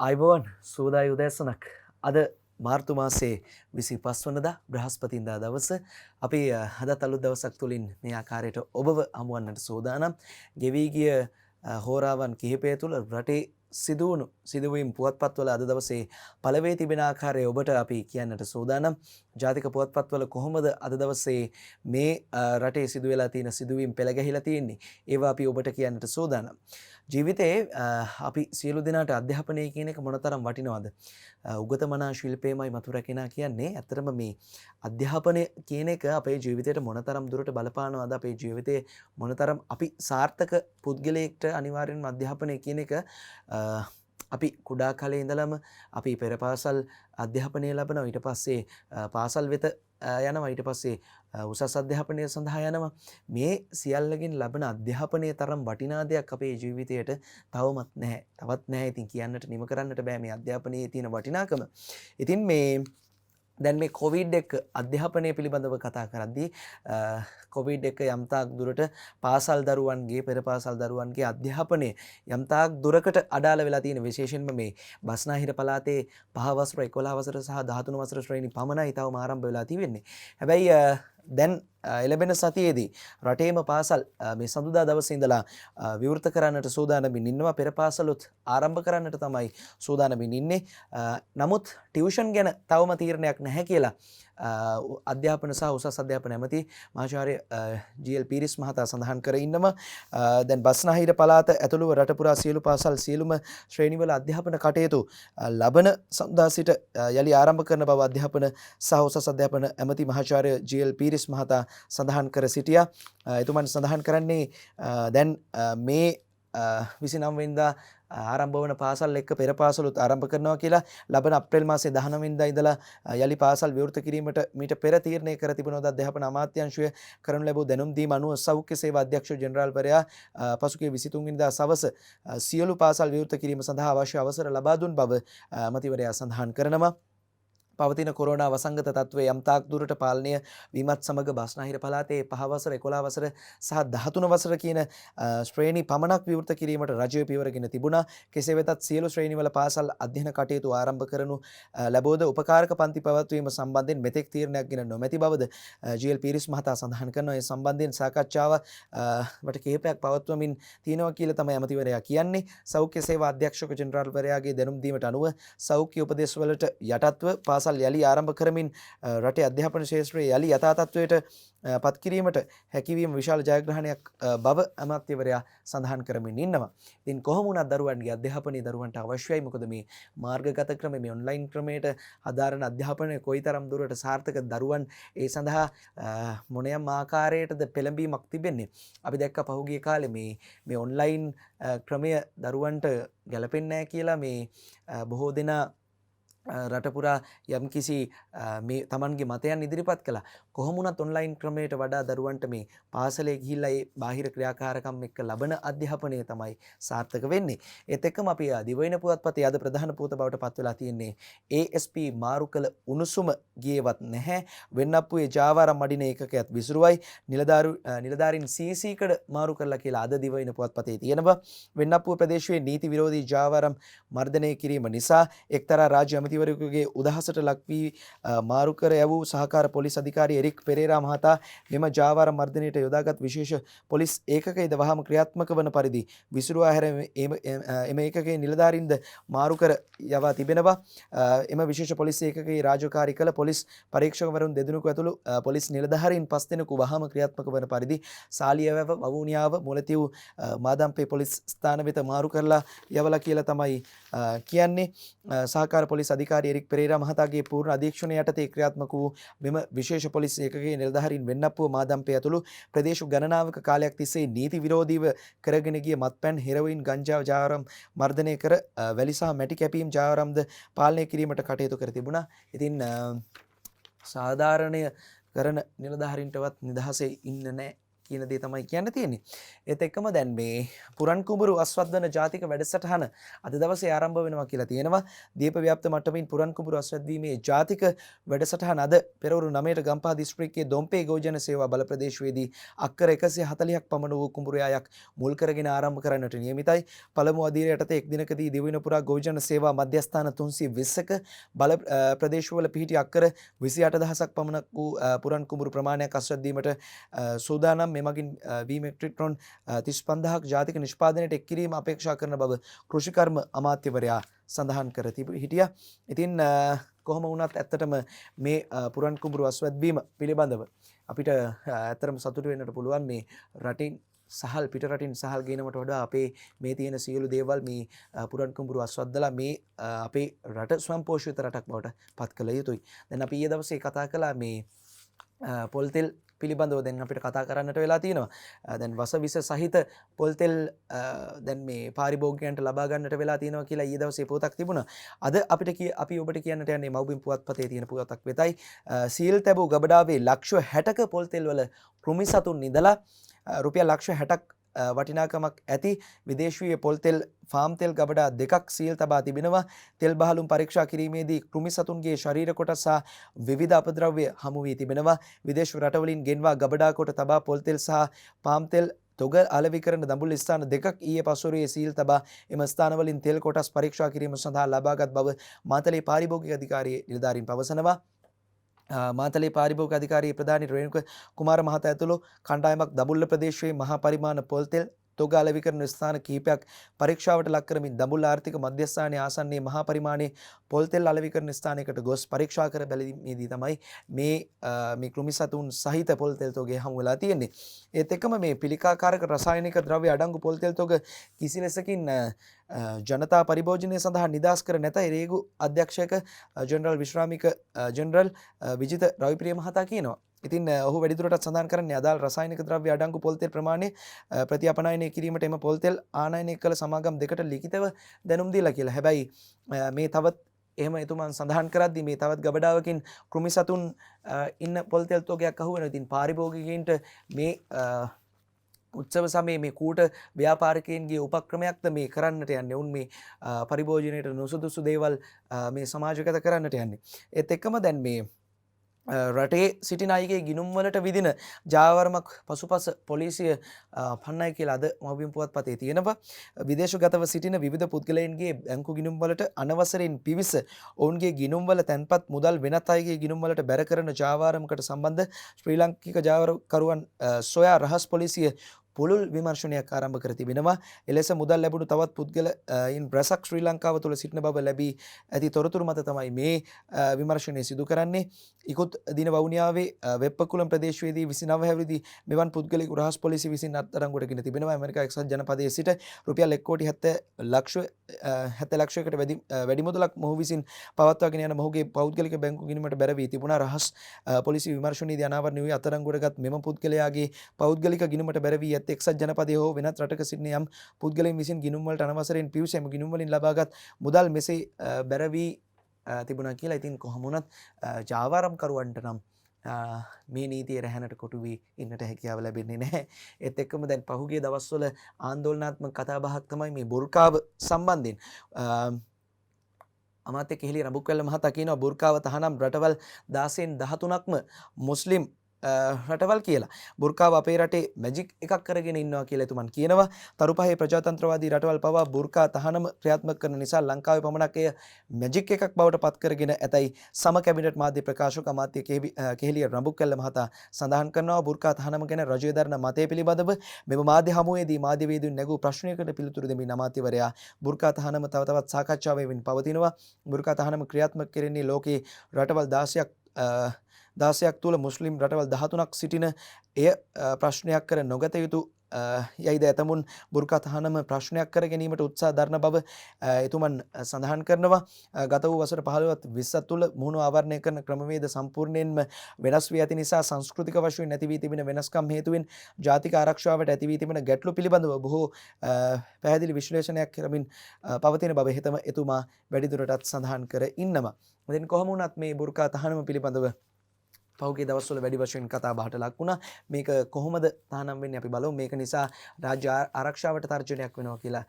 අයිබෝන් සූදායි උදැසනක් අද මාර්තු මාසේ 25 වනදා බ්‍රහස්පතින්දා දවස අපි අදත් අලුත් දවසක් තුලින් මේ ආකාරයට ඔබව හමුවන්නට සූදානම්. ගෙවී ගිය හෝරාවන් කිහිපය තුල රටේ සිදුවුණු සිදුවීම් පුවත්පත්වල අද දවසේ පළවෙනි තිබෙන ආකාරය ඔබට අපි කියන්නට සූදානම්. ජාතික පුවත්පත්වල කොහොමද අද දවසේ මේ රටේ සිදුවෙලා තියෙන සිදුවීම් පෙළ ගැහිලා තියෙන්නේ? ඒවා අපි ඔබට කියන්නට සූදානම්. ජීවිතේ අපි සියලු දෙනාට අධ්‍යාපනය කියන එක මොනතරම් වටිනවද? උගතමනා ශිල්පයමයි මතු රැකිනා කියන්නේ. ඇත්තටම මේ අධ්‍යාපනය කියන එක අපේ ජීවිතයට මොනතරම් දුරට බලපානවද? අපේ ජීවිතේ මොනතරම් අපි සාර්ථක පුද්ගලයෙක්ට අනිවාර්යෙන්ම අධ්‍යාපනය කියන එක අපි කුඩා කාලේ ඉඳලම අපි පෙර පාසල් අධ්‍යාපනය ලබනවා. ඊට පස්සේ පාසල් වෙත යනවා. ඊට පස්සේ උසස් අධ්‍යාපනය සඳහා යනවා. මේ සියල්ලකින් ලබන අධ්‍යාපනය තරම් වටිනා දෙයක් අපේ ජීවිතයට තවමත් නැහැ. තවත් නැහැ. ඉතින් කියන්නට නිම කරන්නට බෑ මේ අධ්‍යාපනයේ තියෙන වටිනාකම. ඉතින් මේ දැන් මේ කොවිඩ් එක අධ්‍යාපනය පිළිබඳව කතා කරද්දී කොවිඩ් එක යම්තාක් දුරට පාසල් දරුවන්ගේ පෙර පාසල් දරුවන්ගේ අධ්‍යාපනය යම්තාක් දුරකට අඩාල වෙලා තියෙන, විශේෂයෙන්ම මේ බස්නාහිර පළාතේ 5 වසර 11 වසර සහ 13 වසර ශ්‍රේණි පමණයි තවම ආරම්භ වෙලා තියෙන්නේ. හැබැයි දැන් එළබෙන සතියේදී රටේම පාසල් මේ සඳුදා දවසේ ඉඳලා විවෘත කරන්නට සූදානමින් ඉන්නවා. පෙර පාසලුත් ආරම්භ කරන්නට තමයි සූදානමින් ඉන්නේ. නමුත් ටියුෂන් ගැන තවම තීරණයක් නැහැ කියලා අධ්‍යාපන සහ උසස් අධ්‍යාපන ඇමති මහාචාර්ය ජී.එල්. පීරිස් මහතා සඳහන් කර ඉන්නවා. දැන් බස්නාහිර පළාත ඇතුළුව රට පුරා සියලු පාසල් සියලුම ශ්‍රේණිවල අධ්‍යාපන කටයුතු ලබන සඳුදා සිට යලි ආරම්භ කරන බව අධ්‍යාපන සහ උසස් අධ්‍යාපන ඇමති මහාචාර්ය ජී.එල්. පීරිස් මහතා සඳහන් කර සිටියා. එතුමන් සඳහන් කරන්නේ දැන් මේ 29 වෙනිදා ආරම්භ වන පාසල් එක්ක පෙර පාසලුත් ආරම්භ කරනවා කියලා ලබන අප්‍රේල් මාසේ 19 වෙනිදා ඉඳලා යලි පාසල් විවෘත කිරීමට මීට පෙර තීරණය කර තිබුණොත් අධ්‍යාපන අමාත්‍යාංශය කරනු ලැබූ දැනුම් දීම අනුව සෞඛ්‍ය සේවා අධ්‍යක්ෂ ජෙනරාල්වරයා පසුගිය 23 වෙනිදා සවස සියලු පාසල් විවෘත කිරීම සඳහා අවශ්‍ය අවසර ලබා දුන් බව මැතිවරයා සඳහන් කරනවා. පවතින කොරෝනා වසංගත තත්ත්වය යම්තාක් දුරට පාලනය වීමත් සමග බස්නාහිර පළාතේ 5 වසර 11 වසර සහ 13 වසර කියන ශ්‍රේණි පමණක් විවෘත කිරීමට රජය පියවරගෙන තිබුණා. කෙසේ වෙතත් සියලු ශ්‍රේණිවල පාසල් අධ්‍යයන කටයුතු ආරම්භ කරනු ලැබුවද උපකාරක පන්ති පැවැත්වීම සම්බන්ධයෙන් මෙතෙක් තීරණයක් ගෙන නොමැති බවද ජී.එල්. පීරිස් මහතා සඳහන් කරනවා. ඒ සම්බන්ධයෙන් සාකච්ඡාව වට කිහිපයක් පවත්වමින් තියෙනවා කියලා තමයි ඇමතිවරයා කියන්නේ. සෞඛ්‍ය සේවා අධ්‍යක්ෂක ජෙනරාල්වරයාගේ දැනුම් දීමට අනුව සෞඛ්‍ය උපදෙස්වලට යටත්ව පාසල් යලි ආරම්භ කරමින් රටේ අධ්‍යාපන ශාස්ත්‍රයේ යලි යථා තත්ත්වයට පත් කිරීමට හැකියවීම විශාල ජයග්‍රහණයක් බව අමාත්‍යවරයා සඳහන් කරමින් ඉන්නවා. ඉතින් කොහොම වුණත් දරුවන්ගේ අධ්‍යාපනය දරුවන්ට අවශ්‍යයි. මොකද මේ මාර්ගගත ක්‍රම, මේ ඔන්ලයින් ක්‍රමයට හදාරන අධ්‍යාපනය කොයිතරම් දුරට සාර්ථක, දරුවන් ඒ සඳහා මොනෑම් ආකාරයටද පෙළඹීමක් තිබෙන්නේ. අපි දැක්ක පහුගිය කාලේ මේ ඔන්ලයින් ක්‍රමය දරුවන්ට ගැලපෙන්නේ නැහැ කියලා මේ බොහෝ දෙනා රට පුරා යම්කිසි මේ තමන්ගේ මතයන් ඉදිරිපත් කළා. කොහොම වුණත් ඔන්ලයින් ක්‍රමයට වඩා දරුවන්ට මේ පාසලේ ගිහිල්ලා ඒ බාහිර ක්‍රියාකාරකම් එක්ක ලබන අධ්‍යාපනය තමයි සාර්ථක වෙන්නේ. ඒත් එක්කම අපි දිවයින පුවත්පතේ අද ප්‍රධාන පුවත බවට පත් වෙලා තියෙන්නේ ASP මාරු කළ උණුසුම ගියේවත් නැහැ. වෙන්නප්පුවේ ජාවාරම් මඩින ඒකකයක් විසිරුවයි. නිලධාරීන් CC කඩ මාරු කරලා කියලා අද දිවයින පුවත්පතේ තියෙනවා. වෙන්නප්පුව ප්‍රදේශයේ නීති විරෝධී ජාවාරම් මර්ධනය කිරීම නිසා එක්තරා රාජ්‍ය ඇමතිවරයෙකුගේ උදහසට ලක් වී මාරු කර යවූ සහකාර පොලිස් අධිකාරී එරික් පෙරේරා මහතා මෙම ජාවාරම් මර්ධනයට යොදාගත් විශේෂ පොලිස් ඒකකයේද වහාම ක්‍රියාත්මක වන පරිදි විසිරුවා හැර එම ඒකකයේ නිලධාරීන්ද මාරු කර යවා තිබෙනවා. එම විශේෂ පොලිස් ඒකකයේ රාජකාරී කළ පොලිස් පරීක්ෂකවරුන් දෙදෙනෙකු ඇතුළු පොලිස් නිලධාරීන් 5 දෙනෙකු වහාම ක්‍රියාත්මක වන පරිදි සාලියවැව, වවුනියාව, මොලතිව් මාදම්පේ පොලිස් ස්ථාන වෙත මාරු කරලා යවලා කියලා තමයි කියන්නේ. සහකාර පොලිස් අධිකාරී එරික් පෙරේරා මහතාගේ පූර්ණ අධීක්ෂණය යටතේ ක්‍රියාත්මක වූ මෙම විශේෂ පොලිස් ඒකකයේ නිලධාරීන් වෙන්නප්පුව, මාදම්පේ ඇතුළු ප්‍රදේශ ගණනාවක කාලයක් තිස්සේ නීති විරෝධීව කරගෙන ගිය මත්පැන්, හෙරොයින්, ගංජා ජාවාරම් මර්ධනය කර වැලි සහ මැටි කැපීම් ජාවාරම්ද පාලනය කිරීමට කටයුතු කර තිබුණා. ඉතින් සාධාරණය කරන නිලධාරීන්ටවත් නිදහසේ ඉන්න නැහැ කියන දේ තමයි කියන්න තියෙන්නේ. ඒත් එක්කම දැන් මේ පුරන් කුඹුරු අස්වද්දන ජාතික වැඩසටහන අද දවසේ ආරම්භ වෙනවා කියලා තියෙනවා. දීප ව්‍යාප්ත මට්ටමින් පුරන් කුඹුරු අස්වැද්දීමේ ජාතික වැඩසටහන අද පෙරවරු 9ට ගම්පහ දිස්ත්‍රික්කයේ දොම්පේ ගෝජන සේවා බල ප්‍රදේශයේදී අක්කර 140ක් පමණ වූ කුඹුරු යායක් මුල් කරගෙන ආරම්භ කරන්නට නියමිතයි. පළමු අදියර යටතේ එක් දිනකදී දිවයින පුරා ගෝජන සේවා මධ්‍යස්ථාන 320ක බල ප්‍රදේශවල පිහිටි අක්කර 28000ක් පමණ වූ පුරන් කුඹුරු ප්‍රමාණයක් අස්වැද්දීමට සූදානම්. මෙමගින් වී මෙට්‍රික් ටොන් 35000ක් ජාතික නිෂ්පාදනයට එක් කිරීම අපේක්ෂා කරන බව කෘෂිකර්ම අමාත්‍යවරයා සඳහන් කර හිටියා. ඉතින් කොහොම වුණත් ඇත්තටම මේ පුරන් කුඹුරු අස්වැද්දීම පිළිබඳව අපිට ඇත්තටම සතුටු වෙන්නට පුළුවන්. මේ රටින් සහල් පිට රටින් සහල් ගේනවට වඩා අපේ මේ තියෙන සියලු දේවල් මේ පුරන් කුඹුරු අස්වද්දලා මේ අපේ රට ස්වයංපෝෂිත රටක් බවට පත් කළ යුතුයි. දැන් අපි ඊයේ දවසේ කතා කළා මේ පොල් තෙල් පිළිබඳව දැන් අපිට කතා කරන්නට වෙලා තියෙනවා. දැන් වස විස සහිත පොල් තෙල් දැන් මේ පාරිභෝගිකයන්ට ලබා ගන්නට වෙලා තියෙනවා කියලා ඊයේ දවසේ පුවතක් තිබුණා. අද අපි ඔබට කියන්නට යන්නේ මව්බිම් පුවත්පතේ තියෙන පුවතක් වෙතයි. සීල් තැබූ ගබඩාවේ ලක්ෂ 60ක පොල් තෙල් වල කෘමි සතුන් නිදලා රුපියල් ලක්ෂ 60ක් වටිනාකමක් ඇති විදේශීය පොල් තෙල් ෆාම් තෙල් ගබඩා දෙකක් සීල් තබා තිබෙනවා. තෙල් බහලුම් පරීක්ෂා කිරීමේදී කෘමි සතුන්ගේ ශරීර කොටස් සහ විවිධ අපද්‍රව්‍ය හමු වී තිබෙනවා. විදේශ රටවලින් ගෙන්වා ගබඩා කොට තබා පොල් තෙල් සහ පාම් තෙල් තොග අලෙවිකරන දඹුල්ල ස්ථාන දෙකක් ඊයේ පසුවරුවේ සීල් තබා එම ස්ථානවලින් තෙල් කොටස් පරීක්ෂා කිරීම සඳහා ලබාගත් බව මාතලේ පාරිභෝගික අධිකාරියේ නිලධාරීන් පවසනවා. මාතලේ පාරිභෝගික අධිකාරියේ ප්‍රධානී රේණුක කුමාර මහතා ඇතුළු කණ්ඩායමක් දඹුල්ල ප්‍රදේශයේ මහා පරිමාණ පොල් තෙල් තොග අලෙවිකරන ස්ථාන කිහිපයක් පරීක්ෂාවට ලක් කරමින් දඹුල්ල ආර්ථික මධ්‍යස්ථානයේ ආසන්නයේ මහා පරිමාණයේ පොල් තෙල් අලෙවිකරන ස්ථානයකට ගොස් පරීක්ෂා කර බැලීමේදී තමයි මේ කෘමි සතුන් සහිත පොල් තෙල් තොගය හමු වෙලා තියෙන්නේ. ඒත් එක්කම මේ පිළිකාකාරක රසායනික ද්‍රව්‍ය අඩංගු පොල් තෙල් තොග කිසිලෙසකින් ජනතා පරිභෝජනය සඳහා නිදහස් කර නැතයි රේගු අධ්‍යක්ෂක ජෙනරල් විශ්‍රාමික ජෙනරල් විජිත රවිප්‍රිය මහතා කියනවා. ඉතින් ඔහු වැඩිදුරටත් සඳහන් කරන්නේ අදාළ රසායනික ද්‍රව්‍ය අඩංගු පොල් තෙල් ප්‍රමාණය ප්‍රතිඅපනයනය කිරීමට එම පොල් තෙල් ආනයනය කළ සමාගම් දෙකට ලිඛිතව දැනුම් දීලා කියලා. හැබැයි මේ තවත් එහෙම එතුමන් සඳහන් කරද්දී මේ තවත් ගබඩාවකින් කෘමි සතුන් ඉන්න පොල් තෙල් තොගයක් අහු වෙනවා. ඉතින් පාරිභෝගිකයින්ට මේ උත්සව සමයේ මේ කූට ව්‍යාපාරිකයන්ගේ උපක්‍රමයක්ද මේ කරන්නට යන්නේ. උන් මේ පරිභෝජනයට නුසුදුසු දේවල් මේ සමාජගත කරන්නට යන්නේ. ඒත් එක්කම දැන් මේ රටේ සිටින අයගේ ගිණුම්වලට විදින ජාවාරමක් පසුපස පොලිසිය පන්නයි කියලා අද මව්බිම් පුවත්පතේ තියෙනවා. විදේශගතව සිටින විවිධ පුද්ගලයන්ගේ බැංකු ගිණුම්වලට අනවසරයෙන් පිවිස ඔවුන්ගේ ගිණුම්වල තැන්පත් මුදල් වෙනත් අයගේ ගිණුම්වලට බැර කරන ජාවාරමකට සම්බන්ධ ශ්‍රී ලාංකික ජාවාරකරුවන් සොයා රහස් පොලිසිය පුළුල් විමර්ශනයක් ආරම්භ කර තිබෙනවා. එලෙස මුදල් ලැබුණු තවත් පුද්ගලයින් රැසක් ශ්‍රී ලංකාව තුළ සිටින බව ලැබී ඇති තොරතුරු මත තමයි මේ විමර්ශනය සිදු කරන්නේ. ඉකුත් දින වවුනියාවේ වෙප්පකුලම් ප්‍රදේශයේදී 29 හැවිරිදි මෙවන් පුද්ගලයෙකු රහස් පොලිසිය විසින් අත්අඩංගුවට ගෙන තිබෙනවා. ඇමරිකා එක්සත් ජනපදයේ සිට රුපියල් 1,70 ලක්ෂයකට වැඩි මුදලක් මොහු විසින් පවත්වාගෙන යන මොහුගේ පෞද්ගලික බැංකු ගිණුමට බැර වී තිබුණා. රහස් පොලිසිය විමර්ශනයේදී අනාවරණය වූ අත්අඩංගුවටගත් මෙම පුද්ගලයාගේ පෞද්ගලික ගිණුමට බැර වී එක්සත් ජනපදයේ හෝ වෙනත් රටක සිටින යම් පුද්ගලයන් විසින් ගිණුම් වලට අනවසරයෙන් පිවිස එම ගිණුම් වලින් ලබාගත් මුදල් මෙසේ බැර වී තිබුණා කියලා. ඉතින් කොහොම වුණත් ජාවාරම්කරුවන්ට නම් මේ නීතිය රැහැනට කොටු වී ඉන්නට හැකියාව ලැබෙන්නේ නැහැ. ඒත් එක්කම දැන් පහුගිය දවස්වල ආందోලනාත්මක කතාබහක් තමයි මේ බුර්කාව සම්බන්ධයෙන්. අමාත්‍ය කෙහෙලි රඹුක්වැල්ල මහතා කියනවා බුර්කාව තහනම් රටවල් 16න් 13ක්ම මුස්ලිම් රටවල් කියලා. බුර්කාව අපේ රටේ මැජික් එකක් කරගෙන ඉන්නවා කියලා එතුමන් කියනවා. තරුපහේ ප්‍රජාතන්ත්‍රවාදී රටවල් පවා බුර්කා තහනම ක්‍රියාත්මක කරන නිසා ලංකාවේ පමණක් එය මැජික් එකක් බවට පත් කරගෙන ඇතයි සම කැබිනට් මාධ්‍ය ප්‍රකාශක අමාත්‍ය කෙහෙලිය රඹුක්වැල්ල මහතා සඳහන් කරනවා. බුර්කා තහනම ගැන රජය දරන මතය පිළිබඳව මෙම මාධ්‍ය හමුවේදී මාධ්‍යවේදීන් නැගූ ප්‍රශ්නයකට පිළිතුරු දෙමින් අමාත්‍යවරයා බුර්කා තහනම තව තවත් සාකච්ඡා වෙමින් පවතිනවා. බුර්කා තහනම ක්‍රියාත්මක කරන්නේ ලෝකයේ රටවල් 16ක් තුළ මුස්ලිම් රටවල් 13ක් සිටින එය ප්‍රශ්නයක් කර නොගත යුතු යයිද ඇතමුන් බුර්කා තහනම ප්‍රශ්නයක් කර ගැනීමට උත්සාහ දරන බව එතුමන් සඳහන් කරනවා. ගත වූ වසර 15ත් 20ත් තුළ මුහුණු ආවරණය කරන ක්‍රමවේද සම්පූර්ණයෙන්ම වෙනස් වී ඇති නිසා සංස්කෘතික වශයෙන් නැති වී තිබෙන වෙනස්කම් හේතුවෙන් ජාතික ආරක්ෂාවට ඇති වී තිබෙන ගැටලු පිළිබඳව බොහෝ පැහැදිලි විශ්ලේෂණයක් කරමින් පවතින බව එතුමා වැඩිදුරටත් සඳහන් කර ඉන්නවා. ඉතින් කොහොම වුණත් මේ බුර්කා තහනම පිළිබඳව පහුගිය දවස්වල වැඩි වශයෙන් කතා බහට ලක් වුණා. මේක කොහොමද තහනම් වෙන්නේ අපි බලමු. මේක නිසා රාජ්‍ය ආරක්ෂාවට තර්ජනයක් වෙනවා කියලා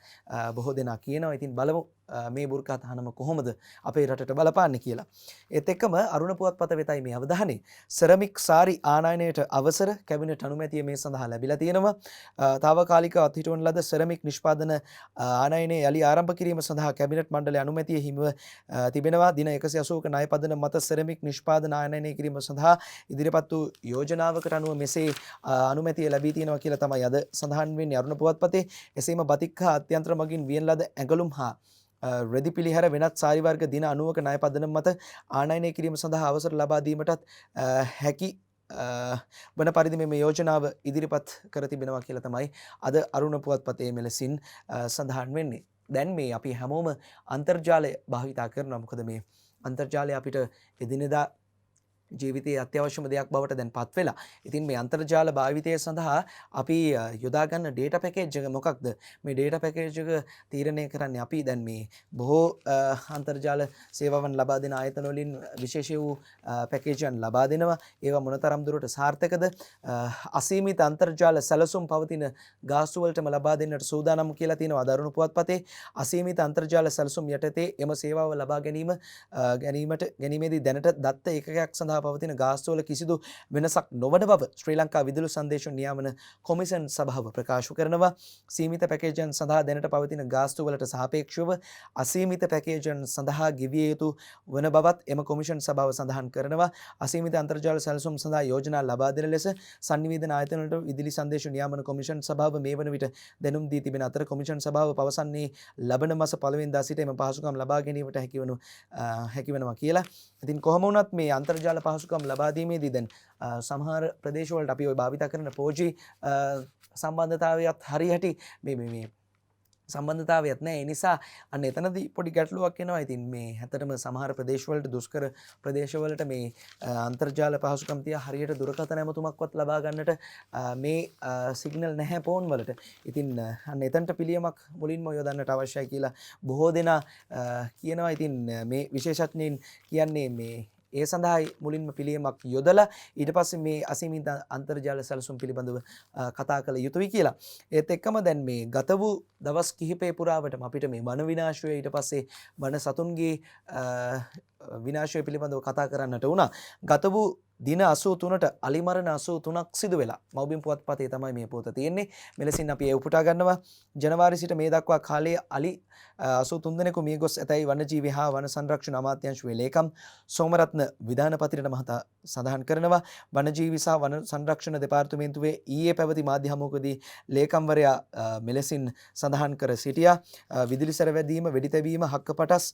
බොහෝ දෙනා කියනවා. ඉතින් බලමු මේ බුර්කා තහනම කොහොමද අපේ රටට බලපාන්නේ කියලා. ඒත් එක්කම අරුණ පුවත්පත වෙතයි මේ අවධානය. සෙරමික් සාරි ආනයනයට අවසර කැබිනට් අනුමැතිය මේ සඳහා ලැබිලා තියෙනවා. තාවකාලිකව අත්හිටුවන ලද සෙරමික් නිෂ්පාදන ආනයනය යලි ආරම්භ කිරීම සඳහා කැබිනට් මණ්ඩලයේ අනුමැතිය හිමිව තිබෙනවා. දින 180ක ණය පදනම මත සෙරමික් නිෂ්පාදන ආනයනය කිරීම සඳහා ඉදිරිපත් වූ යෝජනාවකට අනුව මෙසේ අනුමැතිය ලැබී තියෙනවා කියලා තමයි අද සඳහන් වෙන්නේ අරුණ පුවත්පතේ. එසේම බතික් හා අත්‍යන්ත්‍ර මගින් වියන ලද ඇඟලුම් හා රෙදි පිළිහැර වෙනත් සාරි වර්ග දින 90ක ණය පදනම මත ආනයනය කිරීම සඳහා අවසර ලබා දීමටත් හැකි වන පරිදි මේ යෝජනාව ඉදිරිපත් කර තිබෙනවා කියලා තමයි අද අරුණ පුවත්පතේ මෙලෙසින් සඳහන් වෙන්නේ. දැන් මේ අපි හැමෝම අන්තර්ජාලය භාවිතා කරනවා. මොකද මේ අන්තර්ජාලය අපිට එදිනෙදා ජීවිතයේ අත්‍යවශ්‍යම දෙයක් බවට දැන් පත් වෙලා. ඉතින් මේ අන්තර්ජාල භාවිතය සඳහා අපි යොදා ගන්න data package එක මොකක්ද? මේ data package එක තීරණය කරන්නේ අපි දැන් මේ බොහෝ අන්තර්ජාල සේවාවන් ලබා දෙන ආයතන වලින් විශේෂ වූ පැකේජයන් ලබා දෙනවා. ඒවා මොනතරම් දුරට සාර්ථකද? අසීමිත අන්තර්ජාල සැලසුම් පවතින ගාස්තු වලටම ලබා දෙන්නට සූදානම් කියලා තියෙනවා අරුණ පුවත්පතේ. අසීමිත අන්තර්ජාල සැලසුම් යටතේ එම සේවාව ලබා ගැනීමේදී දැනට දත්ත ඒකකයක් සඳහා පවතින ගාස්තුවල කිසිදු වෙනසක් නොවන බව ශ්‍රී ලංකා විදුලි සංදේශ නියාමන කොමිෂන් සභාව ප්‍රකාශ කරනවා. සීමිත පැකේජයන් සඳහා දැනට පවතින ගාස්තුවලට සාපේක්ෂව අසීමිත පැකේජයන් සඳහා ගෙවිය යුතු වන බවත් එම කොමිෂන් සභාව සඳහන් කරනවා. අසීමිත අන්තර්ජාල සැලසුම් සඳහා යෝජනා ලබා දෙන ලෙස සංනිවේදන ආයතනවලට විදුලි සංදේශ නියාමන කොමිෂන් සභාව මේ වන විට දැනුම් දී තිබෙන අතර කොමිෂන් සභාව පවසන්නේ ලබන මාස 1 වෙනිදා සිට එම පහසුකම් ලබා ගැනීමට හැකි වෙනවා කියලා. ඉතින් කොහොම වුණත් මේ අන්තර්ජාල පහසුකම් ලබා දීමේදී දැන් සමහර ප්‍රදේශවලට අපි ඔය භාවිත කරන 4G සම්බන්ධතාවයත් හරියටි මේ සම්බන්ධතාවයක් නැහැ. ඒ නිසා අන්න එතනදී පොඩි ගැටලුවක් එනවා. ඉතින් මේ හැතරම සමහර ප්‍රදේශවලට දුෂ්කර ප්‍රදේශවලට මේ අන්තර්ජාල පහසුකම් තියා හරියට දුරකථන ඇමතුමක්වත් ලබා ගන්නට මේ සිග්නල් නැහැ ෆෝන් වලට. ඉතින් අන්න එතනට පිළියමක් මුලින්ම යොදන්නට අවශ්‍යයි කියලා බොහෝ දෙනා කියනවා. ඉතින් මේ විශේෂඥයින් කියන්නේ මේ ඒ සඳහායි මුලින්ම පිළියමක් යොදලා ඊට පස්සේ මේ අසීමිත අන්තර්ජාල සැලසුම් පිළිබඳව කතා කළ යුතුයි කියලා. ඒත් එක්කම දැන් මේ ගත වූ දවස් කිහිපය පුරාවටම අපිට මේ වන විනාශය ඊට පස්සේ වන සතුන්ගේ විනාශය පිළිබඳව කතා කරන්නට වුණා. ගත වූ දින 83ට අලි මරණ 83ක් සිදු වෙලා. මව්බිම් පුවත්පතේ තමයි මේ පොත තියෙන්නේ. මෙලෙසින් අපි ඒ උපුටා ගන්නවා. ජනවාරි සිට මේ දක්වා කාලයේ අලි 83 දෙනෙකු මිය ගොස් ඇතැයි වනජීවි හා වන සංරක්ෂණ අමාත්‍යාංශුවේ ලේකම් සෝමරත්න විධානපතිරණ මහතා සඳහන් කරනවා. වනජීවි සහ වන සංරක්ෂණ දෙපාර්තමේන්තුවේ ඊයේ පැවති මාධ්‍ය හමුවකදී ලේකම්වරයා මෙලෙසින් සඳහන් කර සිටියා. විදුලි සැර වැදීම, වෙඩි තැබීම, හක්කපටස්,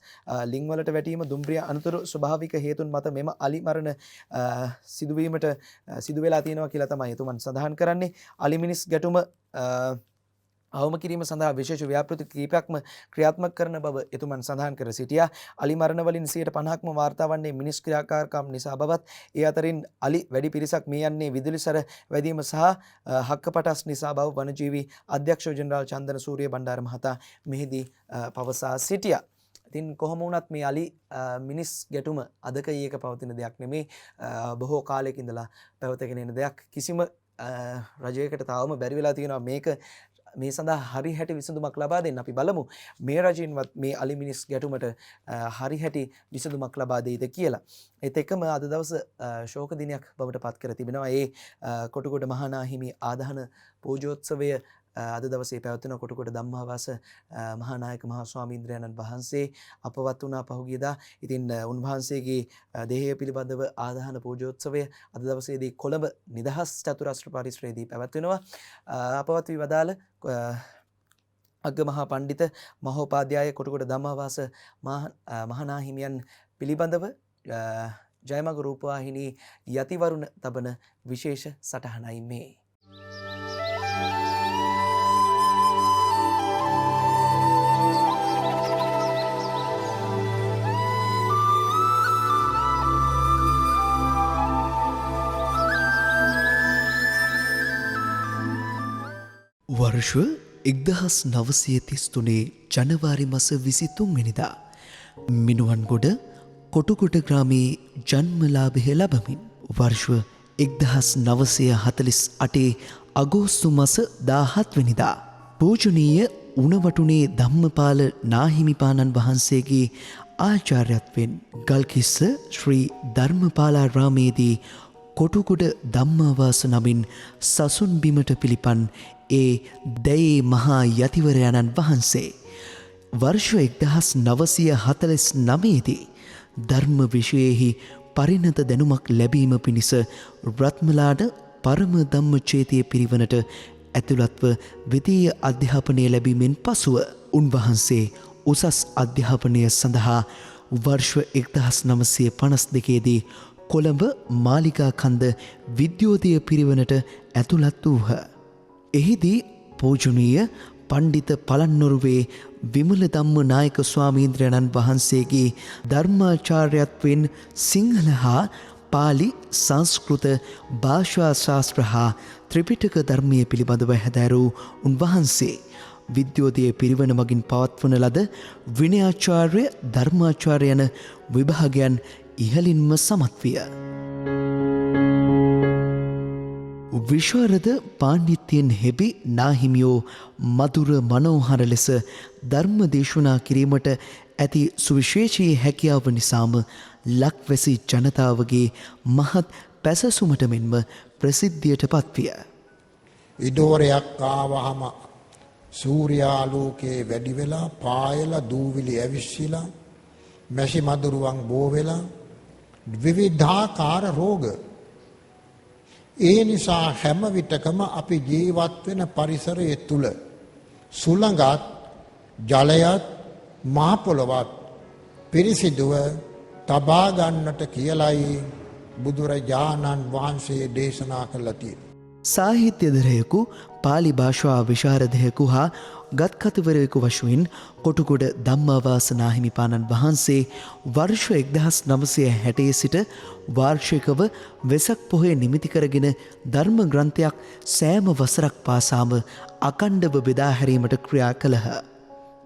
ලිං වලට වැටීම, දුම්රිය අනතුරු ස්වභාවික හේතුන් මත මෙම අලි මරණ සිදුවීමට සිදු වෙලා තියෙනවා කියලා තමයි එතුමන් සඳහන් කරන්නේ. අලි මිනිස් ගැටුම අවම කිරීම සඳහා විශේෂ ව්‍යාපෘති කීපයක්ම ක්‍රියාත්මක කරන බව එතුමන් සඳහන් කර සිටියා. අලි මරණ වලින් 50%ක්ම වාර්තා වන්නේ මිනිස් ක්‍රියාකාරකම් නිසා බවත්, ඒ අතරින් අලි වැඩි පිරිසක් මිය යන්නේ විදුලි සැර වැදීම සහ හක්කපටස් නිසා බව වනජීවි අධ්‍යක්ෂ ජෙනරාල් චන්දන සූරිය බණ්ඩාර මහතා මෙහිදී පවසා සිටියා. ඉතින් කොහොම වුණත් මේ අලි මිනිස් ගැටුම අදක ඊයක පවතින දෙයක් නෙමේ. බොහෝ කාලයක ඉඳලා පැවතගෙන එන දෙයක්. කිසිම රජයකට තාවම බැරි වෙලා තියෙනවා මේක මේ සඳහා හරි හැටි විසඳුමක් ලබා දෙන්න. අපි බලමු මේ රජින්වත් මේ අලි මිනිස් ගැටුමට හරි හැටි විසඳුමක් ලබා දෙයිද කියලා. ඒත් එක්කම අද දවස ශෝක දිනයක් බවට පත් කර තිබෙනවා. ඒ කොටුගොඩ මහානා හිමි ආදාහන පූජෝත්සවය අද දවසේ පැවැත්වෙන කොටුගොඩ ධම්මාවාස මහානායක මහා ස්වාමීන්ද්‍රයන්න් වහන්සේ අපවත් වුණා පහුගියදා. ඉතින් උන්වහන්සේගේ දේහය පිළිබඳව ආදාහන පූජෝත්සවය අද දවසේදී කොළඹ නිදහස් චතුරස්‍ර පරිසරයේදී පැවැත්වෙනවා. අපවත් වී වදාළ අග්ගමහා පණ්ඩිත මහෝපාද්‍යය කොටුගොඩ ධම්මාවාස මහානා හිමියන් පිළිබඳව ජයමග රූපවාහිනී යතිවරුණ තබන විශේෂ සටහනයි මේ. වර්ෂ 1933 ජනවාරි මස 23 වෙනිදා මිනුවන්ගොඩ කොටුගොඩ ග්‍රාමයේ ජන්මලාභය ලබමින් වර්ෂ 1948 අගෝස්තු මස 17 වෙනිදා පූජනීය උණවටුනේ ධම්මපාල නාහිමිපාණන් වහන්සේගේ ආචාර්යත්වයෙන් ගල්කිස්ස ශ්‍රී ධර්මපාලාරාමේදී කොටුගොඩ ධම්මාවාස නමින් සසුන් බිමට පිළිපන් ඒ දැයේ මහා යතිවරයාණන් වහන්සේ වර්ෂ 1949 දී ධර්ම විෂයෙහි පරිණත දැනුමක් ලැබීම පිණිස රත්මලාට පරම ධම්මචේතිය පිරිවනට ඇතුළත්ව ද්විතීය අධ්‍යාපනය ලැබීමෙන් පසුව උන්වහන්සේ උසස් අධ්‍යාපනය සඳහා වර්ෂ 1952 දී කොළඹ මාලිගා කන්ද විද්‍යෝදය පිරිවනට ඇතුළත් වූහ. එහිදී පූජනීය පණ්ඩිත පළන්නොරුවේ විමල ධම්ම නායක ස්වාමීන්ද්‍රයන්න් වහන්සේගේ ධර්මාචාර්යත්වයෙන් සිංහල හා පාලි සංස්කෘත භාෂා ශාස්ත්‍ර හා ත්‍රිපිටක ධර්මය පිළිබඳව හැදෑරූ උන්වහන්සේ විද්‍යෝදය පිරිවන මගින් පවත්වන ලද විනයාචාර්ය ධර්මාචාර්ය යන විභාගයන් ඉහළින්ම සමත් විය. විශාරද පාණ්ඩිත්‍යයෙන් හෙබි නාහිමියෝ මధుර මනෝහර ලෙස ධර්ම දේශනා කිරීමට ඇති සුවිශේෂී හැකියාව නිසාම ලක්වැසි ජනතාවගේ මහත් පැසසුමට මෙන්ම ප්‍රසිද්ධියට පත්විය. ඉඩෝරයක් ආවහම සූර්යාලෝකයේ වැඩි වෙලා පායලා දූවිලි ඇවිස්සීලා මැසි මදුරුවන් බෝ වෙලා විවිධාකාර රෝග. ඒ නිසා හැම විටකම අපි ජීවත් වෙන පරිසරයේ තුල සුළඟත් ජලයත් මහ පොළොවත් පිරිසිදුව තබා ගන්නට කියලයි බුදුරජාණන් වහන්සේ දේශනා කළා තියෙන්නේ. සාහිත්‍යදරයෙකු පාලි භාෂා විශාරදයෙකු හා ගත්කතුවරයෙකු වශයෙන් කොටුගොඩ ධම්මාවාස නාහිමිපාණන් වහන්සේ වර්ෂ 1960 සිට වාර්ෂිකව වෙසක් පොහොය නිමිති කරගෙන ධර්ම ග්‍රන්ථයක් සෑම වසරක් පාසාම අකණ්ඩව බෙදා හැරීමට ක්‍රියා කළහ.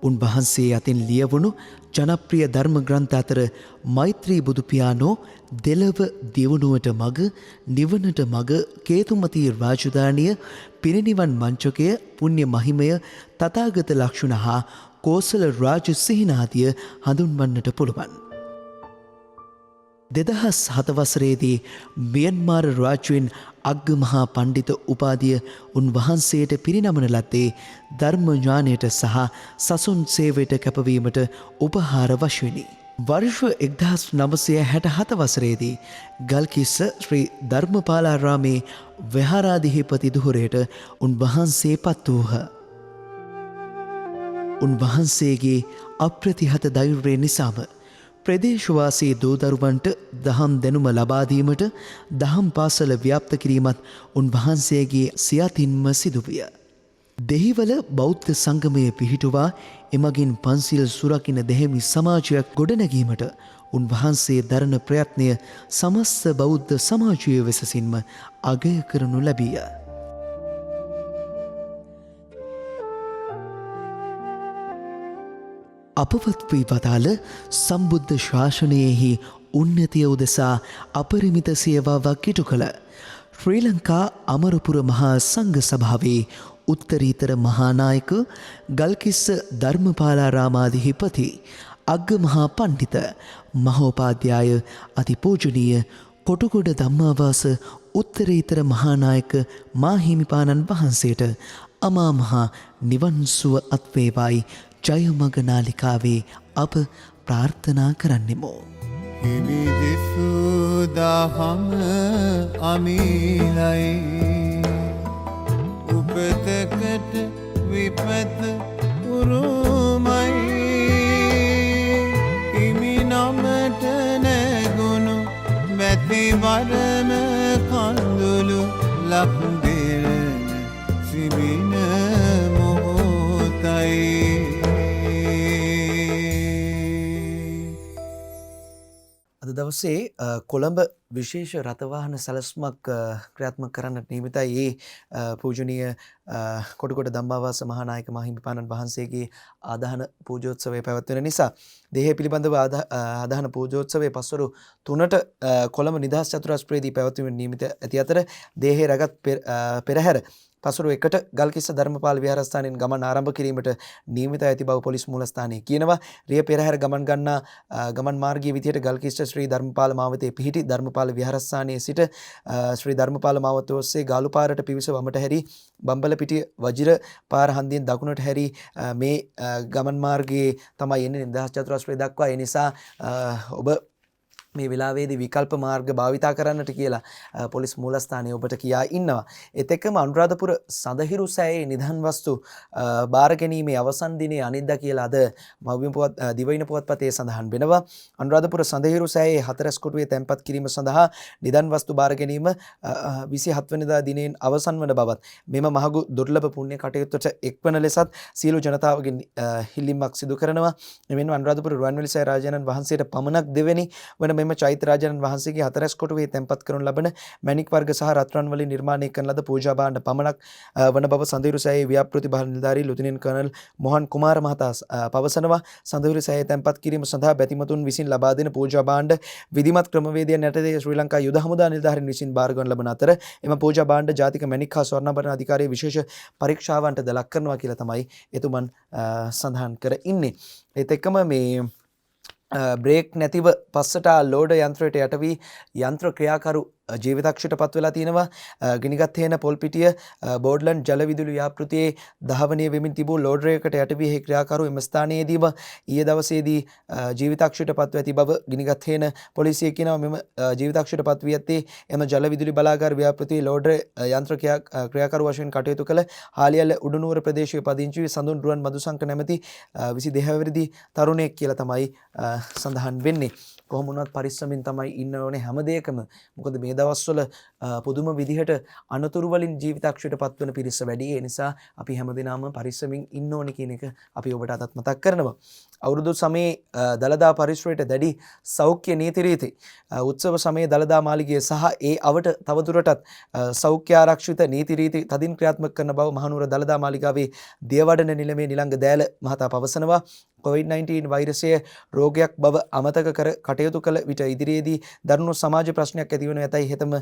උන්වහන්සේ අතින් ලියවුණු ජනප්‍රිය ධර්ම ග්‍රන්ථ අතර මෛත්‍රී බුදු පියාණෝ දෙලව දියුණුවට මග නිවනට මග කේතුමති රාජධානිය පිරිනිවන් මංචකය පුණ්‍ය මහිමය තථාගත ලක්ෂණ හා කෝසල රාජ සිහිනාදිය හඳුන්වන්නට පුළුවන්. 2007 වසරේදී මියන්මාර් රාජ්‍යයෙන් අග්ගමහා පණ්ඩිත උපාධිය උන්වහන්සේට පිරිනමන ලද්දේ ධර්ම ඥානයට සහ සසුන් සේවයට කැපවීමට උපහාර වශයෙනි. වර්ෂ 1967 වසරේදී ගල්කිස්ස ශ්‍රී ධර්මපාලාරාමේ විහාරාධිපති ධුරයට උන්වහන්සේ පත් වූහ. උන්වහන්සේගේ අප්‍රතිහත ධෛර්යය නිසාම ප්‍රදේශවාසී දූදරුවන්ට දහම් දැනුම ලබා දීමට දහම් පාසල ව්‍යාප්ත කිරීමත් උන්වහන්සේගේ සියතින්ම සිදුවිය. දෙහිවල බෞද්ධ සංගමය පිහිටුවා එමගින් පන්සිල් සුරකින දෙහෙමි සමාජයක් ගොඩනැගීමට උන්වහන්සේ දරන ප්‍රයත්නය සමස්ත බෞද්ධ සමාජය වෙසසින්ම අගය කරනු ලැබිය. අපවත් වී වදාළ සම්බුද්ධ ශාසනයෙහි උන්නතිය උදෙසා අපරිමිත සේවාවක් ඉටු කළ ශ්‍රී ලංකා අමරපුර මහා සංඝ සභාවේ උත්තරීතර මහානායක ගල්කිස්ස ධර්මපාලාරාමාධිපති අග්ගමහා පණ්ඩිත මහෝපාධ්‍යාය අතිපූජනීය කොටුගොඩ ධම්මාවාස උත්තරීතර මහානායක මාහිමිපාණන් වහන්සේට අමා මහා නිවන් සුව අත්වේවායි ජයමග නාලිකාවේ අප ප්‍රාර්ථනා කරන්නෙමු. හිමිදිසු දහම අමිලයි උපතකට විපත උරුමයි හිමි නමට නැගුණු මැතිවරම කඳුළු ලක්දෙරන සිබින මොහොතයි. අද දවසේ කොළඹ විශේෂ රථවාහන සැලස්මක් ක්‍රියාත්මක කරන්නට නියමිතයි. පූජනීය කොටුගොඩ ධම්මාවාස මහානායක මාහිමිපාණන් වහන්සේගේ ආදාහන පූජෝත්සවය පැවැත්වෙන නිසා දේහය පිළිබඳව ආදාහන පූජෝත්සවයේ පස්වරු 3ට කොළඹ නිදහස් චතුරස්‍රයේදී පැවැත්වීමට නියමිත ඇති අතර දේහය රැගත් පෙරහැර පසුරු 1ට ගල්කිස්ස ධර්මපාල විහාරස්ථානයෙන් ගමන් ආරම්භ කිරීමට නියමිත ඇති බව පොලිස් මූලස්ථානයේ කියනවා. රිය පෙරහැර ගමන් ගන්නා ගමන් මාර්ගයේ විදියට ගල්කිස්ස ශ්‍රී ධර්මපාල මාවතේ පිහිටි ධර්මපාල විහාරස්ථානයේ සිට ශ්‍රී ධර්මපාල මාවත ඔස්සේ ගාලු පාරට පිවිස වමට හැරි බම්බලපිටිය වජිර පාර හන්දියෙන් දකුණට හැරි මේ ගමන් මාර්ගයේ තමයි එන්නේ නිදහස් චතුරස්‍රය දක්වා. ඒ නිසා ඔබ මේ වෙලාවේදී විකල්ප මාර්ග භාවිතා කරන්නට කියලා පොලිස් මූලස්ථානයේ ඔබට කියා ඉන්නවා. ඒත් එක්කම අනුරාධපුර සඳහිරු සෑයේ නිධන් වස්තු බාර ගැනීමේ අවසන් දිනේ අනිද්දා කියලා අද මව්බිම් පුවත් දිවයින පුවත්පතේ සඳහන් වෙනවා. අනුරාධපුර සඳහිරු සෑයේ හතරස් කොටුවේ තැන්පත් කිරීම සඳහා නිධන් වස්තු බාර ගැනීම 27 වෙනිදා දිනෙන් අවසන් වන බවත් මෙම මහඟු දුර්ලභ පුණ්‍ය කටයුත්තට එක්වන ලෙසත් සියලු ජනතාවගෙන් හිල්ලීමක් සිදු කරනවා. මෙන්න අනුරාධපුර රුවන්වැලි සෑය රාජානන් වහන්සේට පමණක් දෙවෙනි වන මෙම චෛත්‍ය රාජානන් වහන්සේගේ හතරස් කොටුවේ තැන්පත් කරනු ලබන මැණික් වර්ග සහ රත්රන් වලින් නිර්මාණය කරන ලද පූජා භාණ්ඩ පමණක් වන බව සඳහිරු සෑයේ ව්‍යාපෘති බහල් නිලධාරී ලුතිනන්ට් කර්නල් මොහන් කුමාර මහතා පවසනවා. සඳහිරු සෑයේ තැන්පත් කිරීම සඳහා බැතිමතුන් විසින් ලබා දෙන පූජා භාණ්ඩ විධිමත් ක්‍රමවේදයන් යටතේ ශ්‍රී ලංකා යුද හමුදා නිලධාරීන් විසින් බාර ගන්න ලබන අතර එම පූජා භාණ්ඩ ජාතික මැණික් හා ස්වර්ණාභරණ අධිකාරියේ විශේෂ පරීක්ෂාවන්ට ලක් කරනවා කියලා තමයි එතුමන් සඳහන් කර ඉන්නේ. ඒත් එක්කම මේ බ්‍රේක් නැතිව පස්සට ලෝඩ යන්ත්‍රයට යට වී යන්ත්‍ර ක්‍රියාකරු ජීවිතක්ෂයට පත් වෙලා තියෙනවා. ගිනිගත් හේන පොල්පිටිය බෝඩ්ලන්ඩ් ජල විදුලි ව්‍යාපෘතියේ දහවනිය වෙමින් තිබූ ලෝඩරයකට යට වී ක්‍රියාකරු එම ස්ථානයේදීම ඊයේ දවසේදී ජීවිතක්ෂයට පත්ව ඇති බව ගිනිගත් හේන පොලිසිය කියනවා. මෙම ජීවිතක්ෂයට පත් වී ඇත්තේ එම ජල විදුලි බලාගාර ව්‍යාපෘතියේ ලෝඩර් යන්ත්‍ර ක්‍රියාකරු වශයෙන් කටයුතු කළ හාලියල්ල උඩුනුවර ප්‍රදේශයේ පදිංචි වී සඳුන් රුවන් මදුසංක නැමැති 22 වෙනිදි තරුණයෙක් කියලා තමයි සඳහන් වෙන්නේ. කොහොම වුණත් පරිස්සමින් තමයි ඉන්න ඕනේ හැම දෙයකම. මොකද මේ දවස්වල පුදුම විදිහට අනතුරු වලින් ජීවිතක්ෂයට පත්වන පිරිස වැඩි. ඒ නිසා අපි හැමදෙනාම පරිස්සමින් ඉන්න ඕනේ කියන එක අපි ඔබට අදත් මතක් කරනවා. අවුරුදු සමයේ දළදා පරිශ්‍රයට දැඩි සෞඛ්‍ය නීති රීති උත්සව සමයේ දළදා මාලිගය සහ ඒ අවට තවදුරටත් සෞඛ්‍ය ආරක්ෂිත නීති රීති තදින් ක්‍රියාත්මක කරන බව මහනුවර දළදා මාලිගාවේ දියවඩන නිලමේ නිලංග දෑල මහතා පවසනවා. COVID-19 වෛරසය රෝගයක් බව අමතක කර කටයුතු කළ විට ඉදිරියේදී දරුණු සමාජ ප්‍රශ්නයක් ඇති වෙනු ඇතයි හෙතම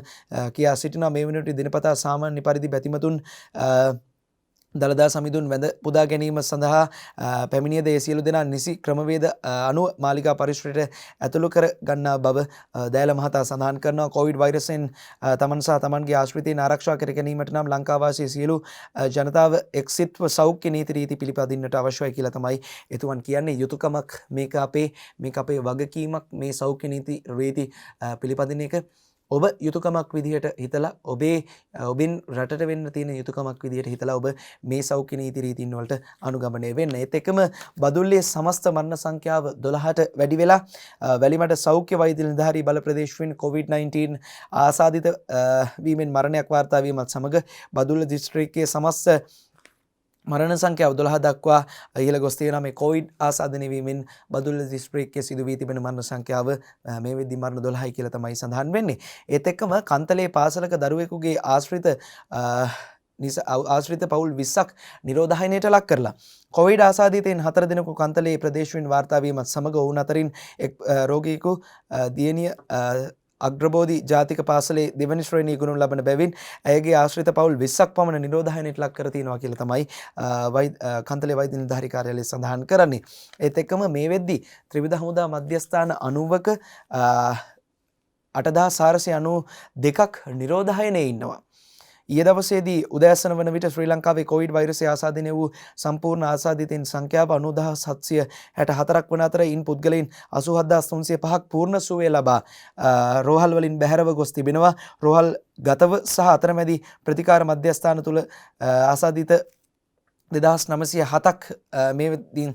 කියා සිටිනවා. මේ වෙනකොට දිනපතා සාමාන්‍ය පරිදි බැතිමතුන් දළදා සමිඳුන් වැඳ පුදා ගැනීම සඳහා පැමිණියද ඒ සියලු දෙනා නිසි ක්‍රමවේද අනුව මාලිගා පරිශ්‍රයට ඇතුළු කර ගන්නා බව දෑල මහතා සඳහන් කරනවා. කොවිඩ් වෛරසෙන් තමන් සහ තමන්ගේ ආශ්‍රිතයින් ආරක්ෂා කර ගැනීමට නම් ලංකාවාසී සියලු ජනතාව එක්සිට්ව සෞඛ්‍ය නීති රීති පිළිපදින්නට අවශ්‍යයි කියලා තමයි එතුමන් කියන්නේ. යුතුයකමක් මේක අපේ වගකීමක් මේ සෞඛ්‍ය නීති රීති පිළිපදින එක ඔබ යුතුයකමක් විදිහට හිතලා ඔබින් රටට වෙන්න තියෙන යුතුයකමක් විදිහට හිතලා ඔබ මේ සෞඛ්‍ය නීති රීතීන් වලට අනුගමනය වෙන්න. ඒත් එක්කම බදුල්ලේ සමස්ත මරණ සංඛ්‍යාව 12ට වැඩි වෙලා වැලිමඩ සෞඛ්‍ය වෛද්‍ය නිලධාරී බල ප්‍රදේශයෙන් COVID-19 ආසාදිත වීමෙන් මරණයක් වාර්තා වීමත් සමග බදුල්ල දිස්ත්‍රික්කයේ සමස්ත මරණ සංඛ්‍යාව 12 දක්වා ඉහළ ගොස් තියෙනවා. මේ කොවිඩ් ආසාදනය වීමෙන් බදුල්ල දිස්ත්‍රික්කයේ සිදු වී තිබෙන මරණ සංඛ්‍යාව මේ වෙද්දි මරණ 12යි කියලා තමයි සඳහන් වෙන්නේ. ඒත් එක්කම කන්තලේ පාසලක දරුවෙකුගේ ආශ්‍රිත පවුල් 20ක් නිරෝධායනයට ලක් කරලා කොවිඩ් ආසාදිතයින් 4 දිනක කන්තලේ ප්‍රදේශයෙන් වාර්තා වීමත් සමග ඔවුන් අතරින් එක් රෝගියෙකු දියණිය අග්‍රබෝධි ජාතික පාසලේ දෙවනි ශ්‍රේණිය ගුණ ලබන බැවින් ඇයගේ ආශ්‍රිත පවුල් 20ක් පමණ නිරෝධායනයට ලක් කර තියෙනවා කියලා තමයි කන්තලේ වෛද්‍ය නිලධාරී කාර්යාලය සඳහන් කරන්නේ. ඒත් එක්කම මේ වෙද්දී ත්‍රිවිධ හමුදා මධ්‍යස්ථාන 90ක 8492ක් නිරෝධායනයේ ඉන්නවා. ඊයේ දවසේදී උදෑසන වන විට ශ්‍රී ලංකාවේ කොවිඩ් වෛරසය ආසාදනය වූ සම්පූර්ණ ආසාදිතයින් සංඛ්‍යාව 90764ක් වන අතර ඉන් පුද්ගලයන් 87305ක් පූර්ණ සුවය ලබා රෝහල් වලින් බැහැරව ගොස් තිබෙනවා. රෝහල් ගතව සහ අතරමැදි ප්‍රතිකාර මධ්‍යස්ථාන තුල ආසාදිත 2907ක් මේ වෙද්දී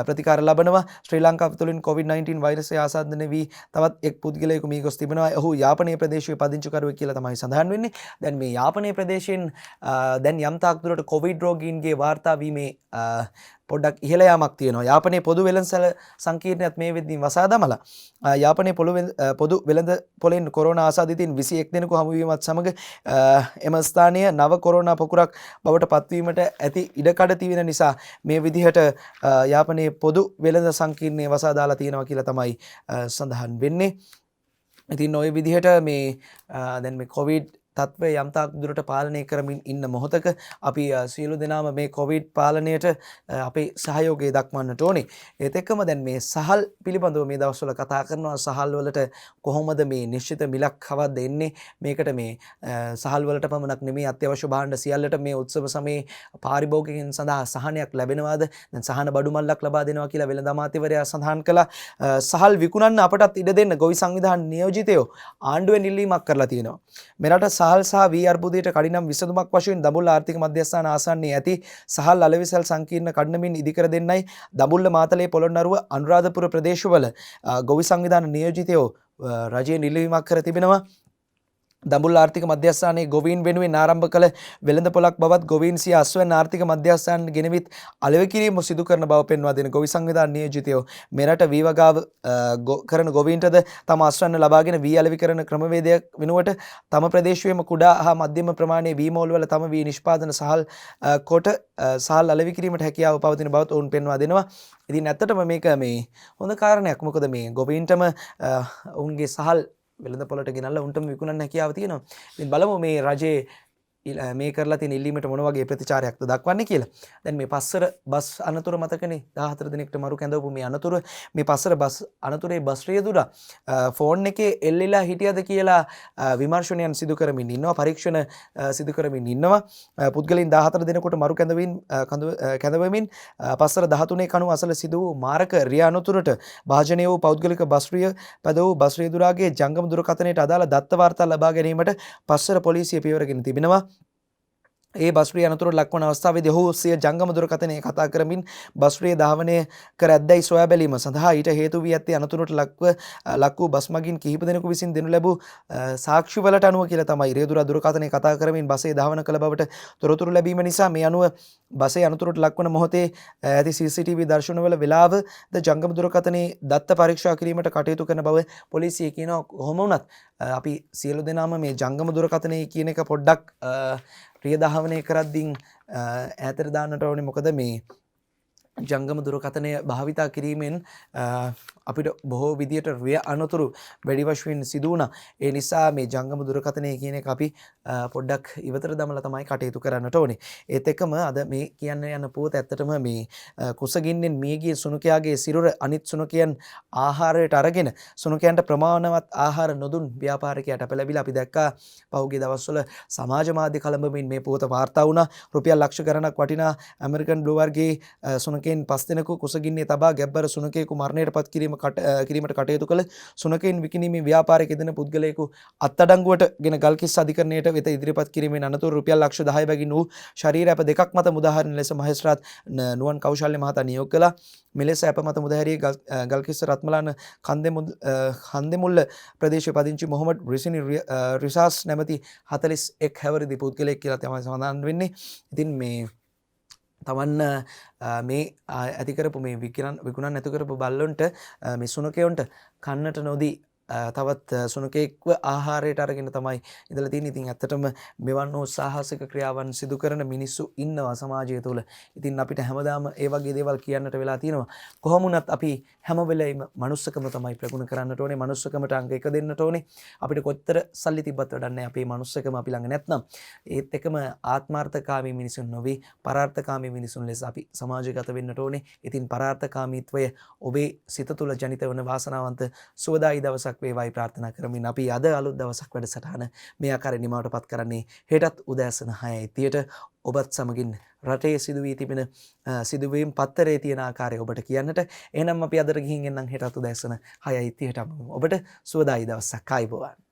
ප්‍රතිකාර ලබනවා. ශ්‍රී ලංකාව තුළින් COVID-19 වෛරසය ආසාදනය වී තවත් එක් පුද්ගලයෙකු මිය ගොස් තිබෙනවා. ඔහු යාපනයේ ප්‍රදේශයේ පදිංචිකරුවෙක් කියලා තමයි සඳහන් වෙන්නේ. දැන් මේ යාපනයේ ප්‍රදේශයෙන් දැන් යම් තාක් දුරට COVID රෝගීන්ගේ වාර්තා වීමේ පොඩ්ඩක් ඉහළ යාමක් තියෙනවා. යාපනයේ පොදු වෙළඳසැල සංකීර්ණයත් මේ වෙද්දී වසා දමලා යාපනයේ පොදු වෙළඳ පොලෙන් කොරෝනා ආසාදිතයින් 21 දෙනෙකු හමු වීමත් සමග එම ස්ථානීය නව කොරෝනා පොකුරක් බවට පත්වීමට ඇති ඉඩකඩ තිබෙන නිසා මේ විදිහට යාපනයේ පොදු වෙළඳ සංකීර්ණය වසා දාලා තියෙනවා කියලා තමයි සඳහන් වෙන්නේ. ඉතින් ওই විදිහට මේ දැන් මේ කොවිඩ් තත්ත්වය යම් තාක් දුරට පාලනය කරමින් ඉන්න මොහොතක අපි සියලු දෙනාම මේ කොවිඩ් පාලනයට අපේ සහයෝගය දක්වන්නට ඕනේ. ඒත් එක්කම දැන් මේ සහල් පිළිබඳව මේ දවස්වල කතා කරනවා. සහල් වලට කොහොමද මේ නිශ්චිත මිලක් කවද්ද එන්නේ? මේකට මේ සහල් වලට පමණක් නෙමෙයි අත්‍යවශ්‍ය භාණ්ඩ සියල්ලට මේ උත්සව සමයේ පාරිභෝගිකයන් සඳහා සහනයක් ලැබෙනවාද? දැන් සහන බඩු මල්ලක් ලබා දෙනවා කියලා වෙළඳ අමාත්‍යවරයා සඳහන් කළා. සහල් විකුණන්න අපටත් ඉඩ දෙන්න ගොවි සංවිධාන නියෝජිතයෝ ආණ්ඩුවෙන් ඉල්ලීමක් කරලා තියෙනවා. මෙරට සහල් සහ වී අර්බුදයට කඩිනම් විසඳුමක් වශයෙන් දඹුල්ල ආර්ථික මධ්‍යස්ථාන ආසන්නයේ ඇති සහල් අලෙවිසල් සංකීර්ණ කඩනමින් ඉදිකර දෙන්නයි දඹුල්ල මාතලේ පොළොන්නරුව අනුරාධපුර ප්‍රදේශවල ගොවි සංවිධාන නියෝජිතයෝ රජයෙන් ඉල්ලීමක් කර තිබෙනවා. දඹුල්ල ආර්ථික මධ්‍යස්ථානයේ ගොවීන් වෙනුවෙන් ආරම්භ කළ වෙළඳ පොලක් බවත් ගොවීන් සිය අස්වැන්න ආර්ථික මධ්‍යස්ථාන ගෙනවිත් අලෙවි කිරීම සිදු කරන බව පෙන්වා දෙන ගොවි සංවිධාන නියෝජිතයෝ මෙරට වී වගාව කරන ගොවීන්ටද තම අස්වැන්න ලබාගෙන වී අලෙවි කරන ක්‍රමවේදයක් වෙනුවට තම ප්‍රදේශයේම කුඩා හා මධ්‍යම ප්‍රමාණයේ වී මෝල් වල තම වී නිෂ්පාදන සහල් කොට සහල් අලෙවි කිරීමට හැකියාව පවතින බවත් ඔවුන් පෙන්වා දෙනවා. ඉතින් ඇත්තටම මේක මේ හොඳ කාරණයක්. මොකද මේ ගොවීන්ටම ඔවුන්ගේ සහල් වෙළඳ පොළට ගෙනල්ලා උන්ටම විකුණන්න හැකියාව තියෙනවා. ඉතින් බලමු මේ රජයේ මේ කරලා තියෙන ඉල්ලීමට මොන වගේ ප්‍රතිචාරයක්ද දක්වන්නේ කියලා. දැන් මේ පස්සර බස් අනතුර මතකනේ 14 දිනකට මරු කැඳවපු මේ අනතුර මේ පස්සර බස් අනතුරේ බස් රියදුරා ෆෝන් එකේ එල්ලිලා හිටියද කියලා විමර්ශනයන් සිදු කරමින් ඉන්නවා. පරීක්ෂණ සිදු කරමින් ඉන්නවා. පුද්ගලයන් 14 දිනකට මරු කැඳවමින් පස්සර 13 කණු අසල සිදු වූ මාරක රිය අනතුරට භාජනය වූ පෞද්ගලික බස් රිය පද වූ බස් රියදුරාගේ ජංගම දුරකථනයට අදාළ දත්ත වාර්තා ලබා ගැනීමට පස්සර පොලිසිය පියවරගෙන තිබෙනවා. ඒ බස්රිය අනතුරට ලක්වන අවස්ථාවේදී ඔහු සිය ජංගම දුරකථනයේ කතා කරමින් බස්රිය ධාවනය කර ඇද්දැයි සොයා බැලීම සඳහා ඊට හේතු වී ඇත්තේ අනතුරට ලක් වූ බස් මගින් කිහිප දෙනෙකු විසින් දෙනු ලැබූ සාක්ෂිවලට අනුව කියලා තමයි රියදුරා දුරකථනයේ කතා කරමින් බසයේ ධාවන කළ බවට තොරතුරු ලැබීම නිසා මේ අනුව බසයේ අනතුරට ලක්වන මොහොතේ ඇති CCTV දර්ශනවල වෙලාවද ජංගම දුරකථනයේ දත්ත පරීක්ෂා කිරීමට කටයුතු කරන බව පොලිසිය කියනවා. කොහොම වුණත් අපි සියලු දෙනාම මේ ජංගම දුරකථනයේ කියන එක පොඩ්ඩක් රියදහවනය කරද්දින් ඈතට දාන්නට ඕනේ. මොකද මේ ජංගම දුරකථනය භාවිතා කිරීමෙන් අපිට බොහෝ විදියට රිය අනතුරු වැඩි වශයෙන් සිදු වුණා. ඒ නිසා මේ ජංගම දුරකථනය කියන එක අපි පොඩ්ඩක් ඉවතට දමලා තමයි කටයුතු කරන්නට ඕනේ. ඒත් එක්කම අද මේ කියන්න යන පුවත ඇත්තටම මේ කුසගින්නෙන් මියගිය සුනකයාගේ සිරුර අනිත් සුනකයන් ආහාරයට අරගෙන සුනකයන්ට ප්‍රමාණවත් ආහාර නොදුන් ව්‍යාපාරිකයාට අපලැබිලා අපි දැක්කා පහුගිය දවස්වල සමාජ මාධ්‍ය කළඹමින් මේ පුවත වාර්තා වුණා. රුපියල් ලක්ෂ ගණනක් වටිනා ඇමරිකන් බ්ලූ වර්ගයේ සුනකයන් 5 දෙනෙකු කුසගින්නේ තබා ගැබ්බර සුනකයෙකු මරණයට පත් කිරීමට කටයුතු කළ සුනකයන් විකිණීමේ ව්‍යාපාරයක යෙදෙන පුද්ගලයෙකු අත්අඩංගුවට ගෙන ගල්කිස්ස අධිකරණයට වෙත ඉදිරිපත් කිරීමෙන් අනතුරු රුපියල් ලක්ෂ 10 බැගින් වූ ශරීර අප දෙකක් මත මුදාහරින ලෙස මහේස්ත්‍රාත් නුවන් කෞශල්‍ය මහතා නියෝග කළා. මෙලෙස අප මත මුදාහැරියේ ගල්කිස්ස රත්මලාන කන්දෙමුල්ල ප්‍රදේශයේ පදිංචි මොහොමඩ් රිසිනි රිසාස් නැමැති 41 හැවිරිදි පුද්ගලයෙක් කියලා තමයි සඳහන් වෙන්නේ. ඉතින් මේ තමන්න මේ ඇතිකරපු මේ විකුණන් නැතු කරපු බල්ලොන්ට මේ සුනකයොන්ට කන්නට නොදී තවත් සුනකෙක්ව ආහාරයට අරගෙන තමයි ඉඳලා තියෙන්නේ. ඉතින් ඇත්තටම මෙවන් වූ සාහසික ක්‍රියාවන් සිදු කරන මිනිස්සු ඉන්නවා සමාජය තුළ. ඉතින් අපිට හැමදාම ඒ වගේ දේවල් කියන්නට වෙලා තියෙනවා. කොහොම වුණත් අපි හැම වෙලෙම මනුස්සකම තමයි ප්‍රගුණ කරන්නට ඕනේ. මනුස්සකමට අංක 1 දෙන්නට ඕනේ. අපිට කොච්චර සල්ලි තිබ්බත් වැඩක් නැහැ අපේ මනුස්සකම අපි ළඟ නැත්නම්. ඒත් එකම ආත්මార్థකාමී මිනිසුන් නොවේ පරාර්ථකාමී මිනිසුන් ලෙස අපි සමාජගත වෙන්නට ඕනේ. ඉතින් පරාර්ථකාමීත්වය ඔබේ සිත තුළ ජනිත වන වාසනාවන්ත සුවදායි දවසක් වේවායි ප්‍රාර්ථනා කරමින් අපි අද අලුත් දවසක් වැඩසටහන මේ ආකාරයෙන් නිමවට පත් කරන්නේ. හෙටත් උදෑසන 6:30ට ඔබත් සමගින් රටේ සිදුවී තිබෙන සිදුවීම් පත්තරේ තියෙන ආකාරය ඔබට කියන්නට. එහෙනම් අපි අදට ගිහින් එන්නම් හෙටත් උදෑසන 6:30ට ඔබට සුවදායි දවසක්. ආයුබෝවන්.